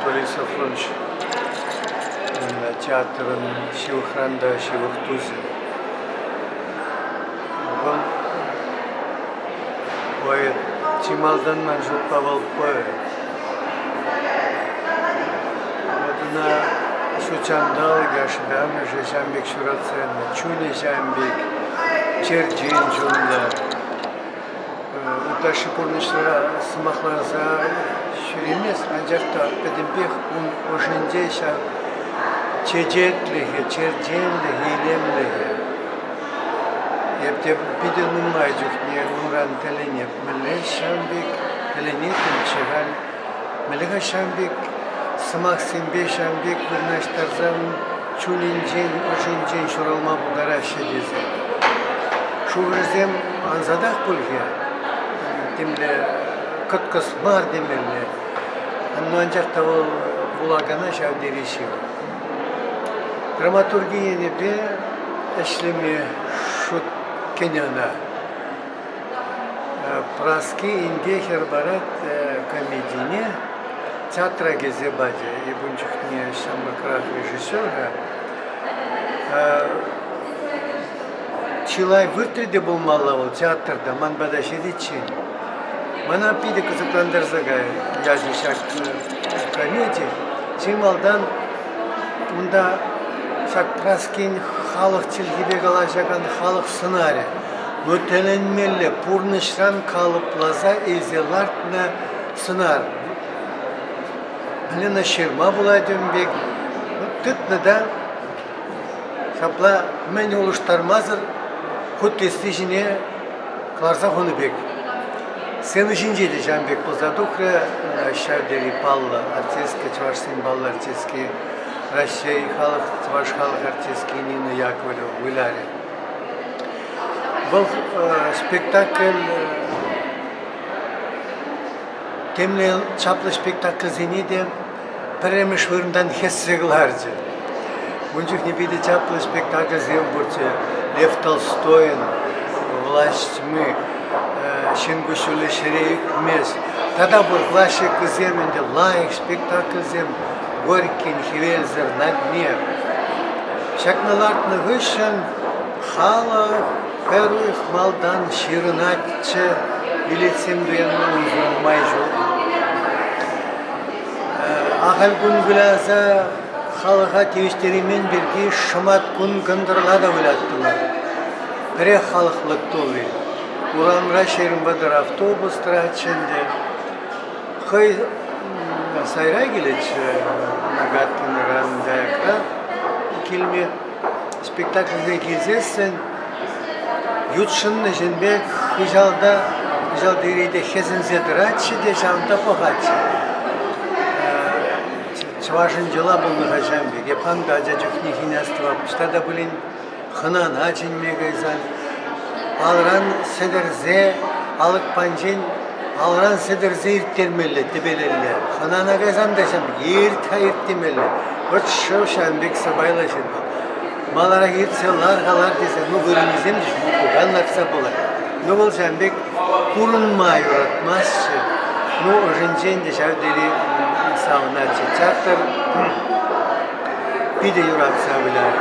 Анатолий Сафронович театрын Шивхранда Шивхтузе. Ой, Чималдан манжут Павел Пой. Одна Сучандал Гашдам Жамбек Шурацена, Чуни Жамбек, Черджин Джунда. Уташи Пурнишра Смахлаза Шуримес, Анджарта Педембех Ушендеша Чеджетлихе, Чердженлихе, Илемлихе. Я бы видел мальчик, не умран теленеп, меле Шамбек, теленетом чеваль, мелега Шамбек, самах Симбе Шамбек, вырнаш Тарзан, Чулинджен, Ушенджен, Шуралма Бугара Шедезе. Шурзем Анзадах Пульге. Демле кыткыс бар демелле. Аннанжакта ол булагана шавдериши. Драматургия небе эшлеме шут кенена. Праски индехер барат комедине театра гезебаде и бунчухне шамакрах режиссера. Чилай выртреде был мало театрда манбада шедичин. Мана пиде кызыкландырзага язышак комедия. Чималдан унда шак праскин халық тилгибе галажаган халық сценарий. Но теленмелле пурнышран калыплаза эзелартна сценар. Лена Шерма была дембек. Тытны да шапла мен улуштармазыр хут естижине кларза хоныбек. Sen üçüncüydü Canbek Bozadukra, Şavderi Palla, Arteski, Çavaşsin Balla Arteski, Raşey, Çavaş Halk Arteski, Nina Yakovleva, Gülari. Bu spektakl, temle çaplı spektakl zenide, Peremişvırından hessegilarcı. Bunçuk ne bide çaplı spektakl zemburcu, Lev Tolstoy'un, Власть тьмы, Шенгушулы Шерейк Мес. Тогда был классик земенде, лайк, спектакль зем, Горький, Хивельзер, на дне. Шакналартны вышен, хала, первых малдан, ширынатчы, билетсем дуянны узун майжу. Ағалгун гүлаза, халыға тевіштерімен бірге шымат күн гындырлада гүлаттылар. Біре халықлық толы. Урамра Шерімбадыр автобус траченде. Хай сайра келеч нагаткин рандайакта келме спектакльге кезесен ютшынны женбек хижалдыриде хезензе дырачы де жанта похачы. Чвашын жила был нахачамбек. Епан гаджа жүхни хиняства. Штада блин хынан ачин мегайзан. Алран седерзе, алык панжен, алран седерзе ирттермелі, тебелелі. Ханана газам дешам, ерт ирттемелі. Вот шау шамбек сабайлашын. Малара ертсе ларғалар десе, ну көрінізем деш, ну көған ларса болар. Ну бол шамбек курынмай ұратмасшы. Ну ұжынжен деш авдері сауначы. Чаттыр пиде юратса білар.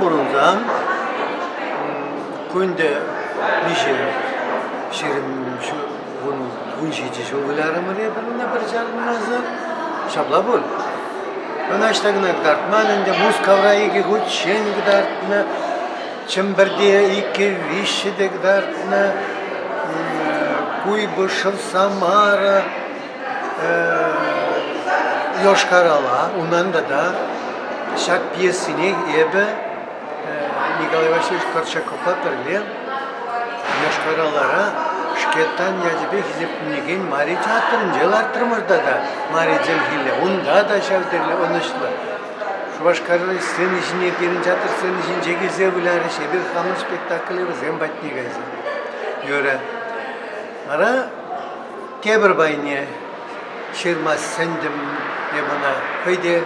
Бурунзан, Күнде неше шерім ғуншейді шоғыларым ребіріне бір жарым разы шабла бол. Önaştagına gıdartmanında muz kavrağı ki güçen gıdartına, çemberde iki vişi de gıdartına, kuybışıl samara, yoşkarala, onanda da şak piyesini ebe Николай Васильевич Корчакова перле, yoşkaralara şiketten yazıbı hizipnigin mari çatırın jelartırmırda da mari cemhille, onda da şavderle onuşla. Şu başkarlı sen işine birinci atır, sen işin cegize buları şebir kanlı spektakli ve zembatni gayzi. Yöre. Ara kebir bayniye şirmaz sendim ne bana haydi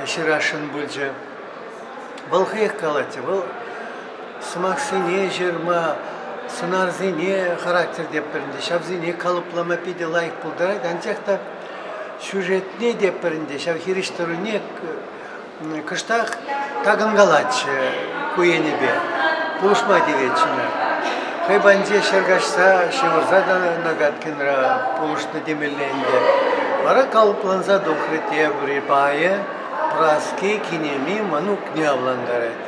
şiraşın bulca. Балхех калати, был смаксине жерма, сценарзине характер деп бірінде, шавзине kalıplama pide layık buldurak, ancak da сюжетне деп бірінде, шав хириштіруне кыштақ тагынгалач куенебе, пулышма девечіне. Хайбанже шергашса, шевырза да нагаткенра пулышны демелленде. Бара kalıplanza дохрете бір бае, праски кинеми ману княвландарет.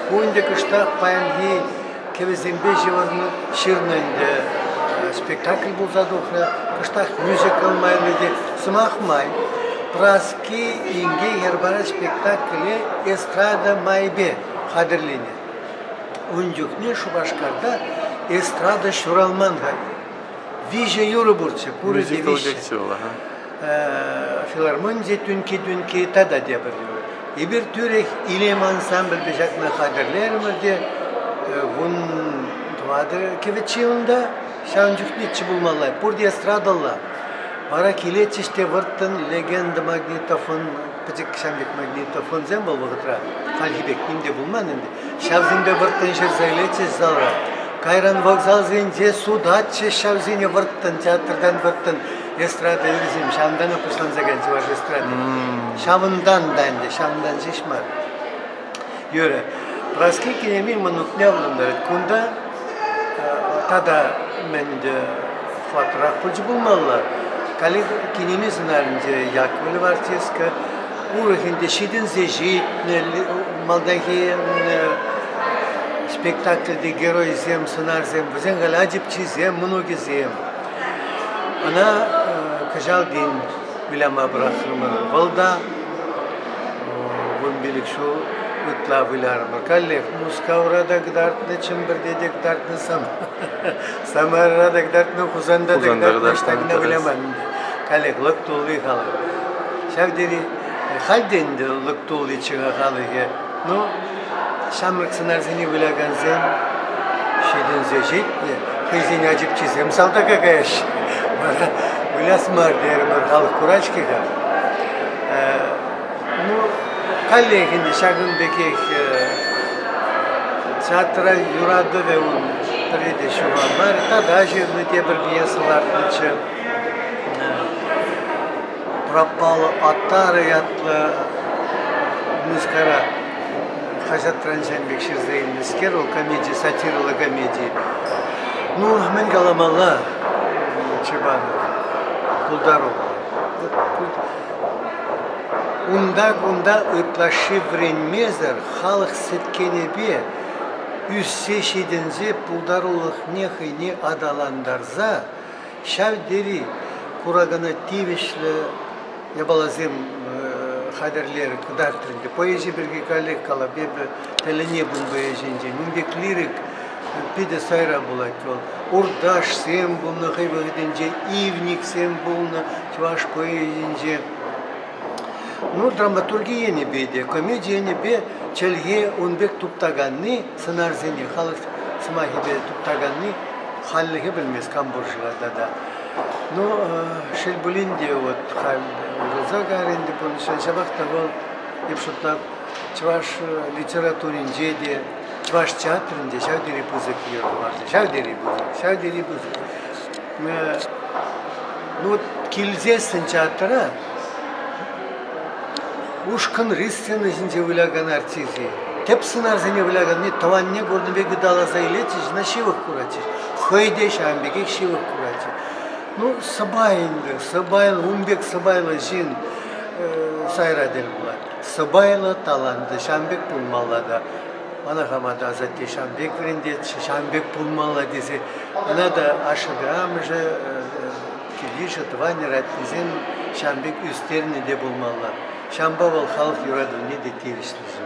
Куынде кыштақ паянги кевезембе живарны ширненде спектакль болса дохры, кыштақ мюзикл майлыде сымахмай. Праски инге гербара спектакле эстрада майбе хадырлене. Ундюкне Шубашкарда эстрада шуралманга. Виже юры бурчы, пуры девище. Филармонде түнки тада дебір. Ибір түрек илем ансамбль бежакна хадырлерімірде вун туады кевечеунда шаунжукнетчі булмалай. Пурде эстрадалла. Бара келетчіште вырттын легенда магнитофон, пыжык шамбек магнитофон зен бол вғытра. Қалхибек немде булман енді. Шавзинде вырттын шырзайлетчі залра. Кайран вокзал зенде судатчы шавзине вырттын, театрдан вырттын. Эстрада юризим, шамдан опышлан заганчы ваш эстрада. Шамындан данде, шамындан жешмар. Юре, праски кинемен манукне авландар. Кунда тада менде фатурак пылжы булмалла. Кали кинемиз нарынде Яковлев артистка, урахинде шидин зежит, малдаги спектакльде герой зем, сценар зем, бузен галадип чизем, много зем. Она кажал день виляма брахрымыр волда, вон биликшу утла вилярмыр. Каллех мускаврада гдартны чымбырде де гдартны самарада гдартны хузанда де гдартны штагна виляман. Каллех лыктулы халы. Шавдери хальденде лыктулы чыга халыге. Ну, шамрык сценарзини вилаган зем, шидин зежитне, хызин ажип чизем салда кагаяш. Виляс мардермыр халық курачкига. Ну, коллегинде Шагынбекех театра юрады ve un преде шуганлар, тада жерны тебір пьесаларнычы пропалы аттары ятлы мыскара Хажат Транжанбек Ширзейн мыскер, ол комедия, сатиралы комедия. Ну, мен галамала Чебанов, Пулдаров. Унда ытлашы вренмезер, халық сеткенебе, үссе шедензе Пулдарулық нехайне адаландарза, шав дери курагана тивешлі ябалазем хадерлері кыдартырынды. Поэзия бірге коллег кала, бебі тәліне бұн бояженде. Мүнбек лирик пиде сайра болады. Урдаш сем бұлны хайбағыденже, ивник сем бұлны чуваш поэзинже. Ну, драматургия не беде, комедия не бе, челге унбек туптаганны, сценарзене, халық смахибе туптаганны, халлығы білмес камбуржыларда да. Ну, шелбулинде вот Руза гаринде понышан шабақта бол, епшутлап, чуваш литературинже де, чуваш театринде шавдери бузык ерварды, шавдери бузык. Ну, вот килзесін театра, ушкын ристен ішінде выляган артизи. Теп сценарзене выляган, не таванне горныбегі далаза илетиш, на шивых куратиш. Хойде шамбеге шивых куратиш. Ну, Сабайлы, Умбек Сабайлы жин сайра дел була. Сабайлы таланды, Шамбек пулмалада. Ана хамада азатте Шамбек врендетші, Шамбек пулмала десе. Ана да ашыдырам же килиші твани ратнезен Шамбек үстеріне де булмала. Шамба бол халық юраду не де терішлі жын.